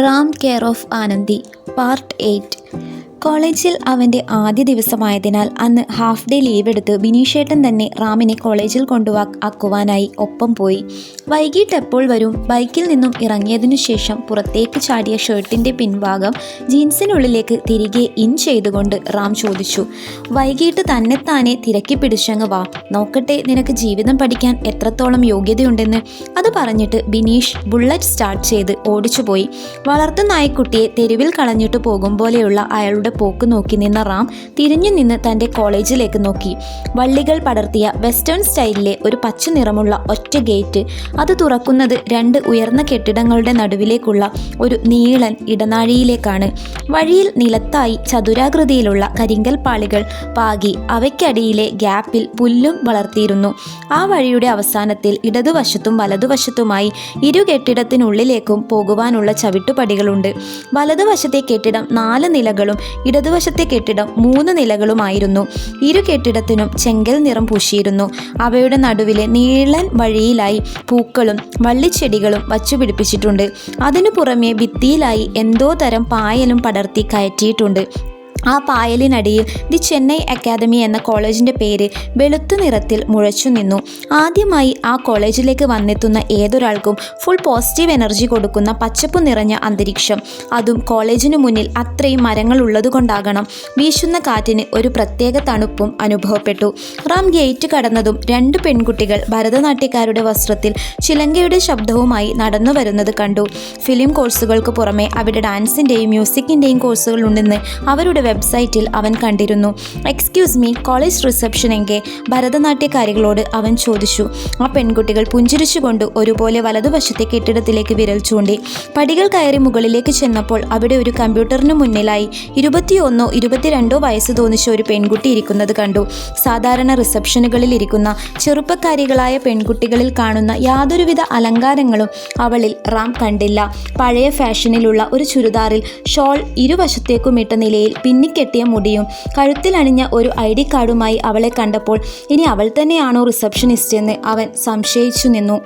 Ram care of Anandi part 8. കോളേജിൽ അവൻ്റെ ആദ്യ ദിവസമായതിനാൽ അന്ന് ഹാഫ് ഡേ ലീവ് എടുത്ത് ബിനീഷേട്ടൻ തന്നെ റാമിനെ കോളേജിൽ ആക്കുവാനായി ഒപ്പം പോയി. വൈകിട്ട് എപ്പോൾ വരും? ബൈക്കിൽ നിന്നും ഇറങ്ങിയതിനു ശേഷം പുറത്തേക്ക് ചാടിയ ഷർട്ടിൻ്റെ പിൻഭാഗം ജീൻസിനുള്ളിലേക്ക് തിരികെ ഇൻ ചെയ്തുകൊണ്ട് റാം ചോദിച്ചു. വൈകിട്ട് തന്നെത്താനെ തിരക്കി പിടിച്ചങ്ങ് വാ, നോക്കട്ടെ നിനക്ക് ജീവിതം പഠിക്കാൻ എത്രത്തോളം യോഗ്യതയുണ്ടെന്ന്. അത് പറഞ്ഞിട്ട് ബിനീഷ് ബുള്ളറ്റ് സ്റ്റാർട്ട് ചെയ്ത് ഓടിച്ചുപോയി. വളർത്തു നായ്ക്കുട്ടിയെ തെരുവിൽ കളഞ്ഞിട്ട് പോകും പോലെയുള്ള അയാളുടെ പോക്ക് നോക്കി നിന്ന റാം തിരിഞ്ഞു നിന്ന് തൻ്റെ കോളേജിലേക്ക് നോക്കി. വള്ളികൾ പടർത്തിയ വെസ്റ്റേൺ സ്റ്റൈലിലെ ഒരു പച്ച നിറമുള്ള ഒറ്റ ഗേറ്റ്. അത് തുറക്കുന്നത് രണ്ട് ഉയർന്ന കെട്ടിടങ്ങളുടെ നടുവിലേക്കുള്ള ഒരു നീളൻ ഇടനാഴിയിലേക്കാണ്. വഴിയിൽ നിലത്തായി ചതുരാകൃതിയിലുള്ള കരിങ്കൽ പാളികൾ പാകി അവയ്ക്കടിയിലെ ഗ്യാപ്പിൽ പുല്ലും വളർത്തിയിരുന്നു. ആ വഴിയുടെ അവസാനത്തിൽ ഇടതുവശത്തും വലതുവശത്തുമായി ഇരു കെട്ടിടത്തിനുള്ളിലേക്കും പോകുവാനുള്ള ചവിട്ടുപടികളുണ്ട്. വലതുവശത്തെ കെട്ടിടം 4 നിലകളും ഇടതുവശത്തെ കെട്ടിടം 3 നിലകളുമായിരുന്നു. ഇരു കെട്ടിടത്തിനും ചെങ്കൽ നിറം പൂശിയിരുന്നു. അവയുടെ നടുവിലെ നീളൻ വഴിയിലായി പൂക്കളും വള്ളിച്ചെടികളും വച്ചുപിടിപ്പിച്ചിട്ടുണ്ട്. അതിനു പുറമെ ഭിത്തിയിലായി എന്തോ തരം പായലും പടർത്തി കയറ്റിയിട്ടുണ്ട്. ആ പായലിനടിയിൽ ദി ചെന്നൈ അക്കാദമി എന്ന കോളേജിൻ്റെ പേര് വെളുത്ത നിറത്തിൽ മുഴച്ചു നിന്നു. ആദ്യമായി ആ കോളേജിലേക്ക് വന്നെത്തുന്ന ഏതൊരാൾക്കും ഫുൾ പോസിറ്റീവ് എനർജി കൊടുക്കുന്ന പച്ചപ്പ് നിറഞ്ഞ അന്തരീക്ഷം. അതും കോളേജിനു മുന്നിൽ അത്രയും മരങ്ങൾ ഉള്ളതുകൊണ്ടാകണം വീശുന്ന കാറ്റിന് ഒരു പ്രത്യേക തണുപ്പും അനുഭവപ്പെട്ടു. റാം ഗേറ്റ് കടന്നതും 2 പെൺകുട്ടികൾ ഭരതനാട്യക്കാരുടെ വസ്ത്രത്തിൽ ചിലങ്കയുടെ ശബ്ദവുമായി നടന്നു വരുന്നത് കണ്ടു. ഫിലിം കോഴ്സുകൾക്ക് പുറമെ അവിടെ ഡാൻസിൻ്റെയും മ്യൂസിക്കിൻ്റെയും കോഴ്സുകളുണ്ടെന്ന് അവരുടെ വെബ്സൈറ്റിൽ അവൻ കണ്ടിരുന്നു. എക്സ്ക്യൂസ് മീ, കോളേജ് റിസപ്ഷൻ എങ്കിൽ ഭരതനാട്യക്കാരികളോട് അവൻ ചോദിച്ചു. ആ പെൺകുട്ടികൾ പുഞ്ചിരിച്ചുകൊണ്ട് ഒരുപോലെ വലതുവശത്തെ കെട്ടിടത്തിലേക്ക് വിരൽ ചൂണ്ടി. പടികൾ കയറി മുകളിലേക്ക് ചെന്നപ്പോൾ അവിടെ ഒരു കമ്പ്യൂട്ടറിന് മുന്നിലായി 21 22 വയസ്സ് തോന്നിച്ച ഒരു പെൺകുട്ടി ഇരിക്കുന്നത് കണ്ടു. സാധാരണ റിസപ്ഷനുകളിൽ ഇരിക്കുന്ന ചെറുപ്പക്കാരികളായ പെൺകുട്ടികളിൽ കാണുന്ന യാതൊരുവിധ അലങ്കാരങ്ങളും അവളിൽ റാം കണ്ടില്ല. പഴയ ഫാഷനിലുള്ള ഒരു ചുരിദാറിൽ ഷോൾ ഇരുവശത്തേക്കും ഇട്ട നിലയിൽ പിന്നിക്കെട്ടിയ മുടിയും കഴുത്തിലണിഞ്ഞ ഒരു ID കാർഡുമായി അവളെ കണ്ടപ്പോൾ ഇനി അവൾ തന്നെയാണോ റിസപ്ഷനിസ്റ്റ് എന്ന് അവൻ സംശയിച്ചു നിന്നു.